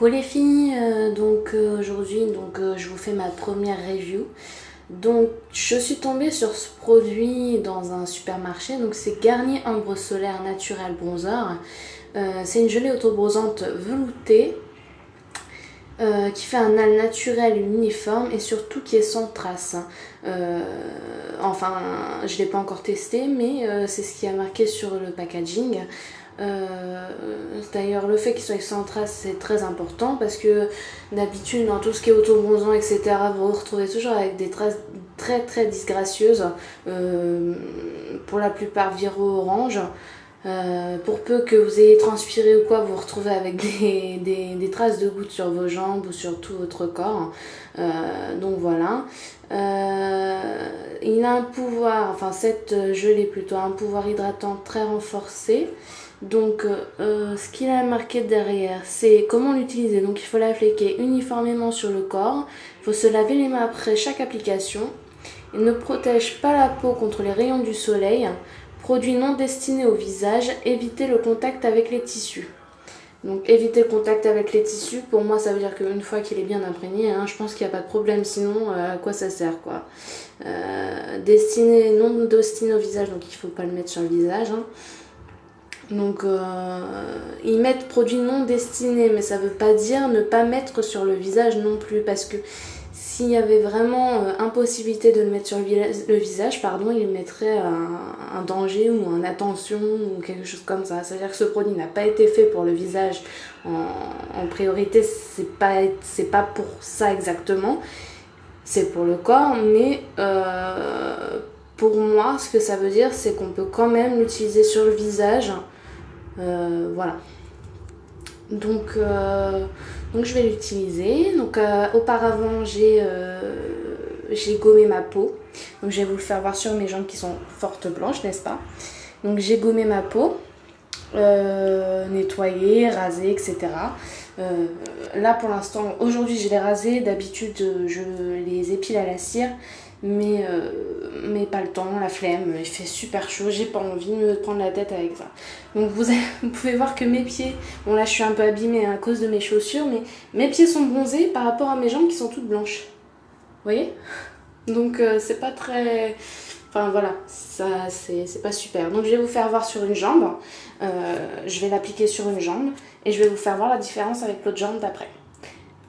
Coucou les filles, aujourd'hui je vous fais ma première review. Donc je suis tombée sur ce produit dans un supermarché, donc c'est Garnier Ombre Solaire Naturel Bronzer. C'est une gelée auto-bronzante veloutée qui fait un halo naturel uniforme et surtout qui est sans trace. Enfin, je ne l'ai pas encore testé, mais c'est ce qui a marqué sur le packaging. D'ailleurs, le fait qu'il soit sans trace, c'est très important parce que d'habitude, dans tout ce qui est auto-bronzant, etc., vous vous retrouvez toujours avec des traces très très disgracieuses, pour la plupart viro-orange. Pour peu que vous ayez transpiré ou quoi, vous vous retrouvez avec des traces de gouttes sur vos jambes ou sur tout votre corps. Donc voilà. Il a un pouvoir, enfin cette gelée plutôt, un pouvoir hydratant très renforcé. Donc ce qu'il a marqué derrière, c'est comment l'utiliser. Donc il faut l'appliquer uniformément sur le corps. Il faut se laver les mains après chaque application. Il ne protège pas la peau contre les rayons du soleil. Produit non destiné au visage, éviter le contact avec les tissus. Donc éviter le contact avec les tissus, pour moi ça veut dire qu'une fois qu'il est bien imprégné, je pense qu'il n'y a pas de problème, sinon à quoi ça sert quoi. Non destiné au visage, donc il ne faut pas le mettre sur le visage. Donc ils mettent produit non destiné, mais ça ne veut pas dire ne pas mettre sur le visage non plus, parce que s'il y avait vraiment impossibilité de le mettre sur le visage, ils mettraient un danger ou une attention ou quelque chose comme ça. C'est-à-dire que ce produit n'a pas été fait pour le visage en priorité, c'est pas pour ça exactement, c'est pour le corps, mais pour moi, ce que ça veut dire, c'est qu'on peut quand même l'utiliser sur le visage. Voilà. Donc je vais l'utiliser. Donc auparavant j'ai gommé ma peau. Donc je vais vous le faire voir sur mes jambes qui sont fortes blanches, n'est-ce pas? Donc j'ai gommé ma peau, nettoyé, rasé, etc. Là pour l'instant, aujourd'hui je l'ai rasé. D'habitude je les épile à la cire, mais pas le temps, la flemme, il fait super chaud, j'ai pas envie de me prendre la tête avec ça. Donc vous pouvez voir que mes pieds, bon là je suis un peu abîmée à cause de mes chaussures, mais mes pieds sont bronzés par rapport à mes jambes qui sont toutes blanches. Vous voyez? Donc c'est pas très... Enfin voilà, ça c'est pas super. Donc je vais vous faire voir sur une jambe, je vais l'appliquer sur une jambe et je vais vous faire voir la différence avec l'autre jambe d'après.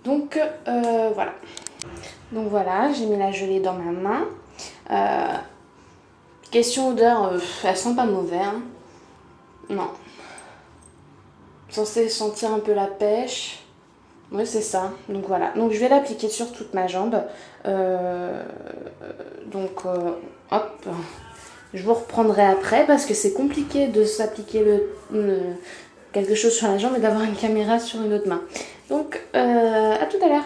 Donc voilà. Donc voilà, j'ai mis la gelée dans ma main. Question odeur, elles sont pas mauvaises. Non. Censé sentir un peu la pêche. Oui, c'est ça. Donc voilà. Donc je vais l'appliquer sur toute ma jambe. Hop. Je vous reprendrai après parce que c'est compliqué de s'appliquer quelque chose sur la jambe et d'avoir une caméra sur une autre main. Donc à tout à l'heure.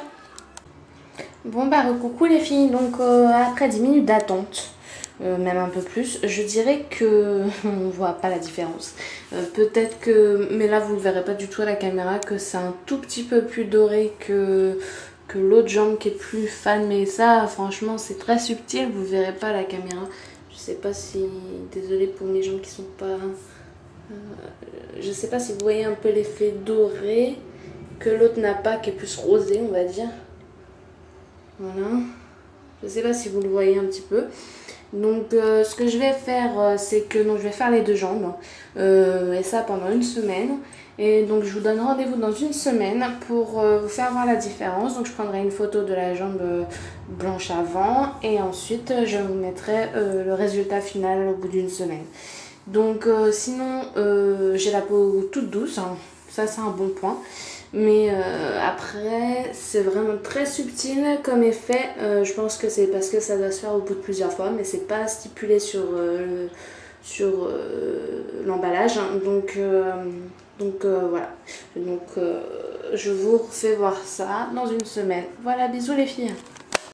Bon coucou les filles, donc après 10 minutes d'attente, même un peu plus, je dirais que on voit pas la différence. Peut-être que, mais là vous le verrez pas du tout à la caméra, que c'est un tout petit peu plus doré que l'autre jambe qui est plus fan, mais ça franchement c'est très subtil, vous verrez pas à la caméra. Je sais pas si, désolée pour mes jambes qui sont pas, je sais pas si vous voyez un peu l'effet doré que l'autre n'a pas, qui est plus rosé on va dire. Voilà, je sais pas si vous le voyez un petit peu. Donc ce que je vais faire, c'est que je vais faire les deux jambes, et ça pendant une semaine. Et donc je vous donne rendez-vous dans une semaine pour vous faire voir la différence. Donc je prendrai une photo de la jambe blanche avant et ensuite je vous mettrai le résultat final au bout d'une semaine. Donc sinon j'ai la peau toute douce, ça c'est un bon point. Mais après c'est vraiment très subtil comme effet. Je pense que c'est parce que ça doit se faire au bout de plusieurs fois, mais c'est pas stipulé sur l'emballage. Donc voilà. Donc je vous refais voir ça dans une semaine. Voilà, bisous les filles.